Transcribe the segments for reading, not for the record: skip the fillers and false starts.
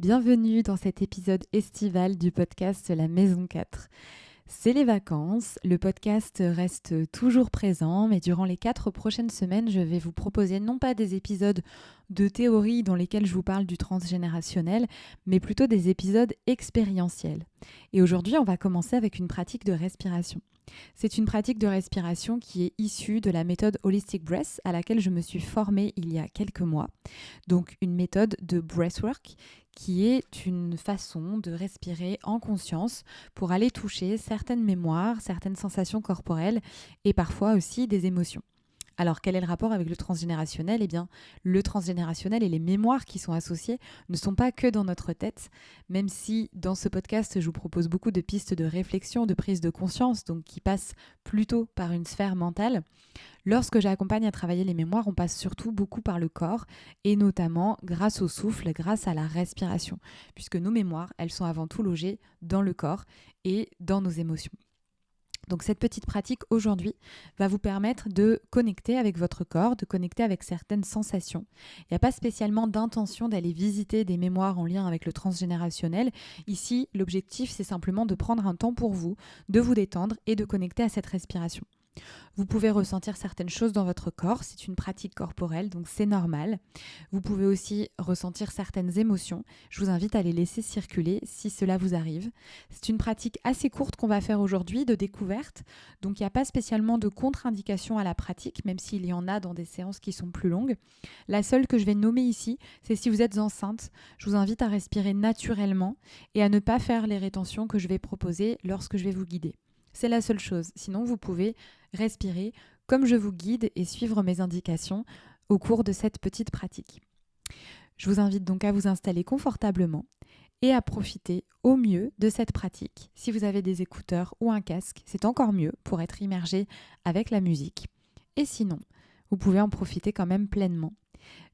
Bienvenue dans cet épisode estival du podcast La Maison 4. C'est les vacances, le podcast reste toujours présent, mais durant les 4 prochaines semaines, je vais vous proposer non pas des épisodes de théorie dans lesquels je vous parle du transgénérationnel, mais plutôt des épisodes expérientiels. Et aujourd'hui, on va commencer avec une pratique de respiration. C'est une pratique de respiration qui est issue de la méthode Holistic Breath à laquelle je me suis formée il y a quelques mois. Donc une méthode de breathwork qui est une façon de respirer en conscience pour aller toucher certaines mémoires, certaines sensations corporelles et parfois aussi des émotions. Alors, quel est le rapport avec le transgénérationnel ? Eh bien, le transgénérationnel et les mémoires qui sont associées ne sont pas que dans notre tête, même si dans ce podcast, je vous propose beaucoup de pistes de réflexion, de prise de conscience, donc qui passent plutôt par une sphère mentale. Lorsque j'accompagne à travailler les mémoires, on passe surtout beaucoup par le corps et notamment grâce au souffle, grâce à la respiration, puisque nos mémoires, elles sont avant tout logées dans le corps et dans nos émotions. Donc cette petite pratique aujourd'hui va vous permettre de connecter avec votre corps, de connecter avec certaines sensations. Il n'y a pas spécialement d'intention d'aller visiter des mémoires en lien avec le transgénérationnel. Ici, l'objectif, c'est simplement de prendre un temps pour vous, de vous détendre et de connecter à cette respiration. Vous pouvez ressentir certaines choses dans votre corps, c'est une pratique corporelle, donc c'est normal. Vous pouvez aussi ressentir certaines émotions. Je vous invite à les laisser circuler si cela vous arrive. C'est une pratique assez courte qu'on va faire aujourd'hui de découverte, donc il n'y a pas spécialement de contre-indication à la pratique, même s'il y en a dans des séances qui sont plus longues. La seule que je vais nommer ici, c'est si vous êtes enceinte, je vous invite à respirer naturellement et à ne pas faire les rétentions que je vais proposer lorsque je vais vous guider. C'est la seule chose. Sinon, vous pouvez respirer comme je vous guide et suivre mes indications au cours de cette petite pratique. Je vous invite donc à vous installer confortablement et à profiter au mieux de cette pratique. Si vous avez des écouteurs ou un casque, c'est encore mieux pour être immergé avec la musique. Et sinon, vous pouvez en profiter quand même pleinement.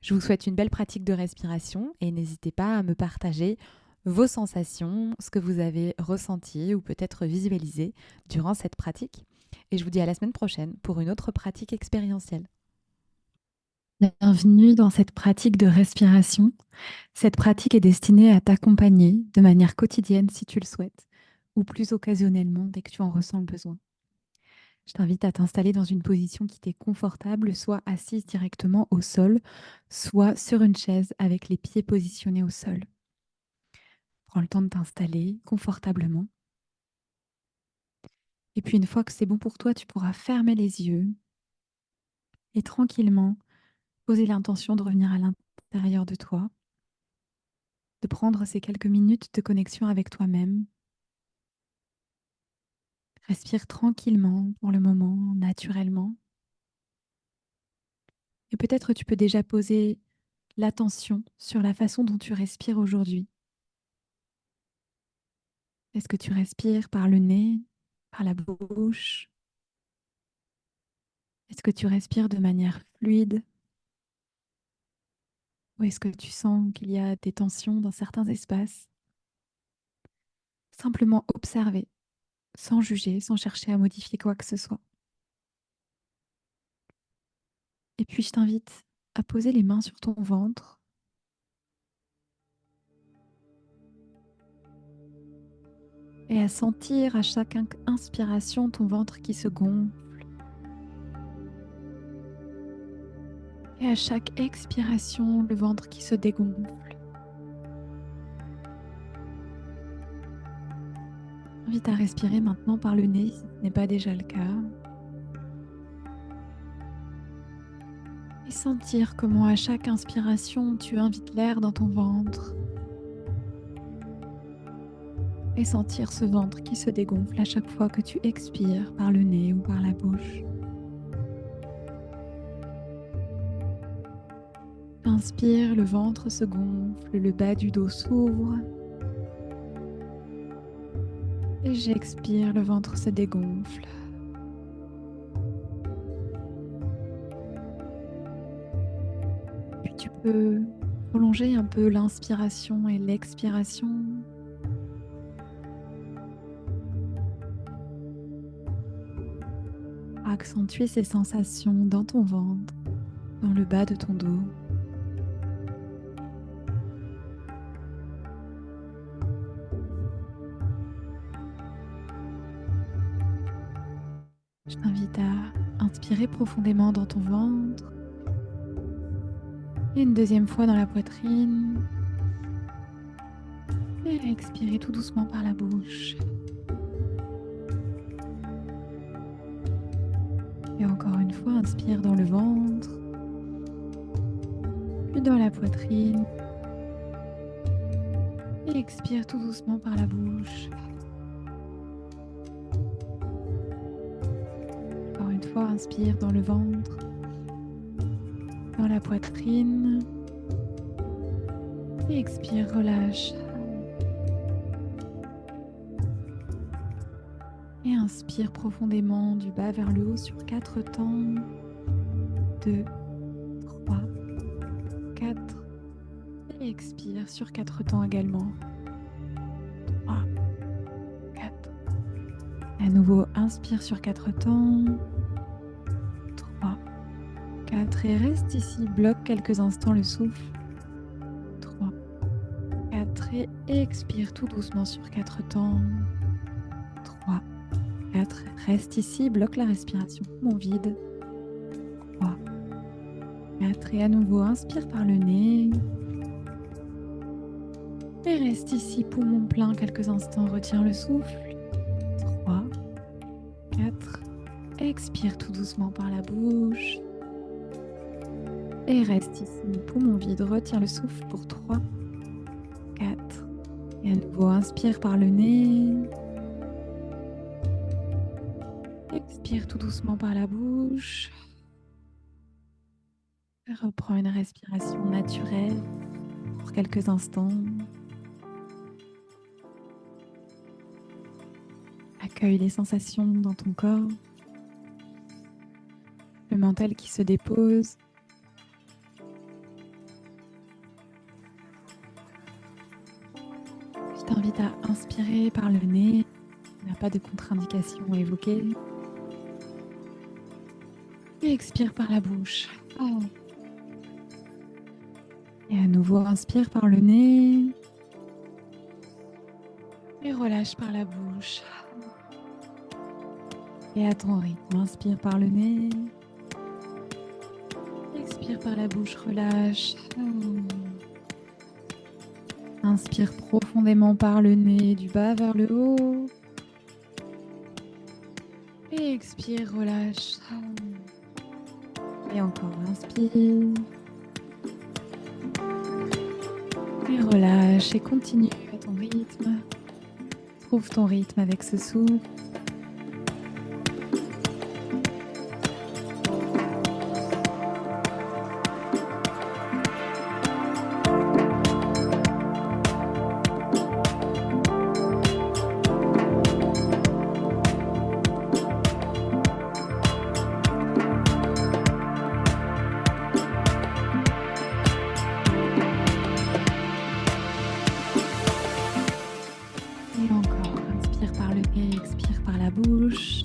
Je vous souhaite une belle pratique de respiration et n'hésitez pas à me partager vos sensations, ce que vous avez ressenti ou peut-être visualisé durant cette pratique. Et je vous dis à la semaine prochaine pour une autre pratique expérientielle. Bienvenue dans cette pratique de respiration. Cette pratique est destinée à t'accompagner de manière quotidienne si tu le souhaites, ou plus occasionnellement dès que tu en ressens le besoin. Je t'invite à t'installer dans une position qui t'est confortable, soit assise directement au sol, soit sur une chaise avec les pieds positionnés au sol. Prends le temps de t'installer confortablement. Et puis une fois que c'est bon pour toi, tu pourras fermer les yeux et tranquillement poser l'intention de revenir à l'intérieur de toi, de prendre ces quelques minutes de connexion avec toi-même. Respire tranquillement pour le moment, naturellement. Et peut-être tu peux déjà poser l'attention sur la façon dont tu respires aujourd'hui. Est-ce que tu respires par le nez, par la bouche? Est-ce que tu respires de manière fluide? Ou est-ce que tu sens qu'il y a des tensions dans certains espaces? Simplement observer, sans juger, sans chercher à modifier quoi que ce soit. Et puis je t'invite à poser les mains sur ton ventre et à sentir à chaque inspiration ton ventre qui se gonfle et à chaque expiration le ventre qui se dégonfle. Invite à respirer maintenant par le nez si ce n'est pas déjà le cas. Et sentir comment à chaque inspiration tu invites l'air dans ton ventre. Et sentir ce ventre qui se dégonfle à chaque fois que tu expires par le nez ou par la bouche. Inspire, le ventre se gonfle, le bas du dos s'ouvre. Et j'expire, le ventre se dégonfle. Puis tu peux prolonger un peu l'inspiration et l'expiration. Accentuer ces sensations dans ton ventre, dans le bas de ton dos. Je t'invite à inspirer profondément dans ton ventre et une deuxième fois dans la poitrine et à expirer tout doucement par la bouche. Et encore une fois, inspire dans le ventre, puis dans la poitrine et expire tout doucement par la bouche. Encore une fois, inspire dans le ventre, dans la poitrine et expire, relâche. Et inspire profondément du bas vers le haut sur 4 temps. 2, 3, 4. Et expire sur 4 temps également. 3, 4. À nouveau, inspire sur 4 temps. 3, 4. Et reste ici, bloque quelques instants le souffle. 3, 4. Et expire tout doucement sur 4 temps. 3, 4. Reste ici, bloque la respiration, poumon vide. 3, 4. Et à nouveau, inspire par le nez. Et reste ici, poumon plein quelques instants, retiens le souffle. 3, 4. Expire tout doucement par la bouche. Et reste ici, poumon vide, retiens le souffle pour 3, 4. Et à nouveau, inspire par le nez. Expire tout doucement par la bouche. Et reprends une respiration naturelle pour quelques instants. Accueille les sensations dans ton corps. Le mental qui se dépose. Je t'invite à inspirer par le nez. Il n'y a pas de contre-indication à évoquer. Et expire par la bouche. Et à nouveau, inspire par le nez. Et relâche par la bouche. Et à ton rythme, inspire par le nez. Expire par la bouche, relâche. Inspire profondément par le nez, du bas vers le haut. Et expire, relâche. Et encore, inspire. Et relâche et continue à ton rythme. Trouve ton rythme avec ce souffle. Et encore, inspire par le nez, expire par la bouche.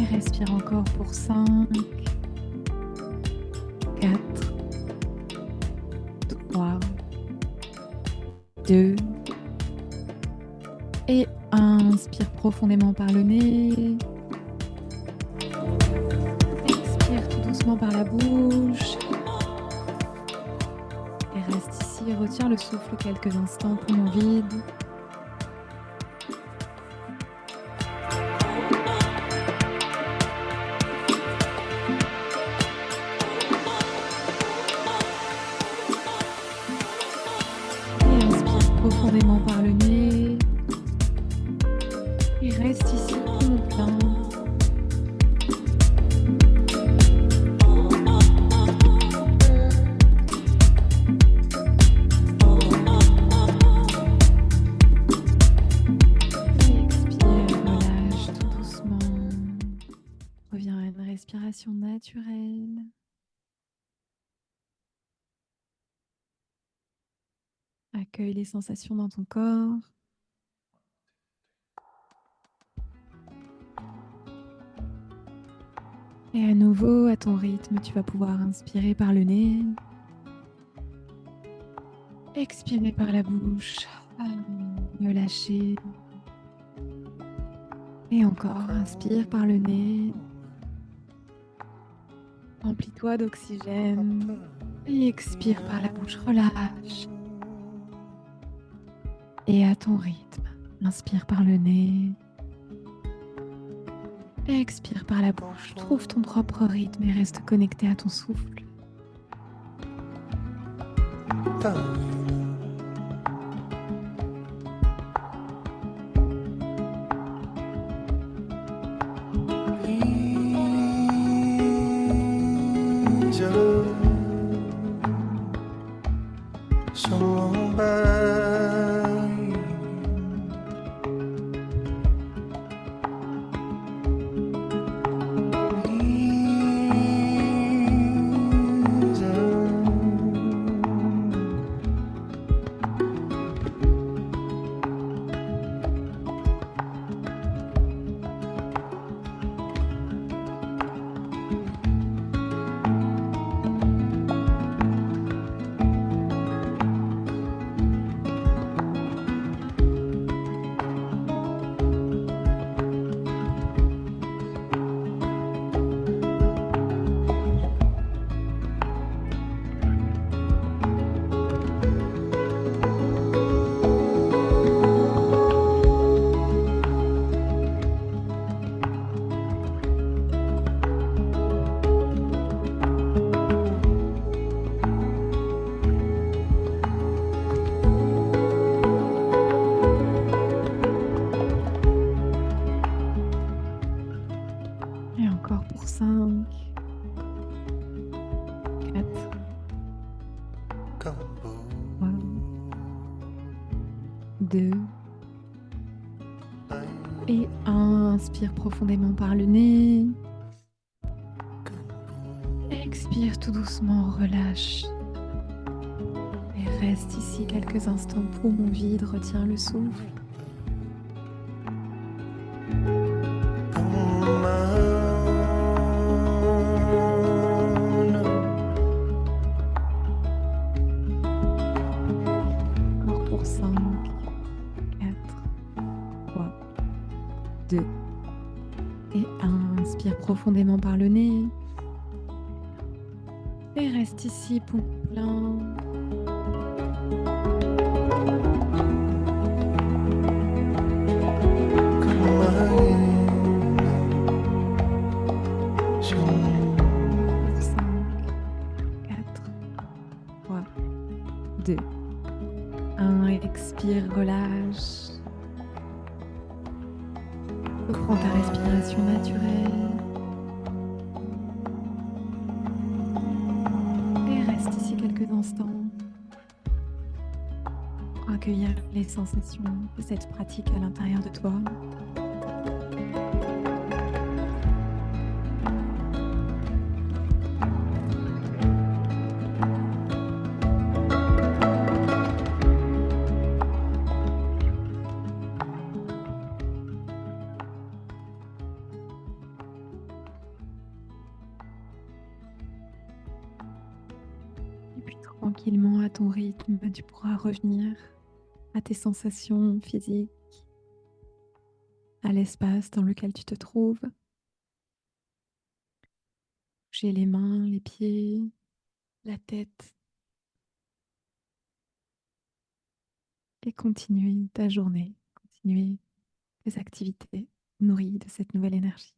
Respire encore pour 5, 4, 3, 2 et 1. Inspire profondément par le nez. Expire tout doucement par la bouche. Et reste ici, retiens le souffle quelques instants, poumon vide. Profondément par le nez et reste ici, poumon plein. naturel. Accueille les sensations dans ton corps. Et à nouveau, à ton rythme, tu vas pouvoir inspirer par le nez. Expirer par la bouche. Relâcher. Et encore, inspire par le nez. Remplis-toi d'oxygène. Et expire par la bouche, relâche. Et à ton rythme, inspire par le nez. Expire par la bouche. Trouve ton propre rythme et reste connecté à ton souffle. Et encore pour 5, 4, 3, 2 et 1. Inspire profondément par le nez. Expire tout doucement, relâche. Et reste ici quelques instants, poumon vide, retiens le souffle. Encore pour 5, 4, 3, 2 et 1. Inspire profondément par le nez. Et reste ici, poumon plein. Expire, relâche. Reprends ta respiration naturelle. Et reste ici quelques instants pour accueillir les sensations de cette pratique à l'intérieur de toi. Et puis tranquillement, à ton rythme, tu pourras revenir à tes sensations physiques, à l'espace dans lequel tu te trouves. Bouger les mains, les pieds, la tête. Et continuer ta journée, continuer tes activités nourries de cette nouvelle énergie.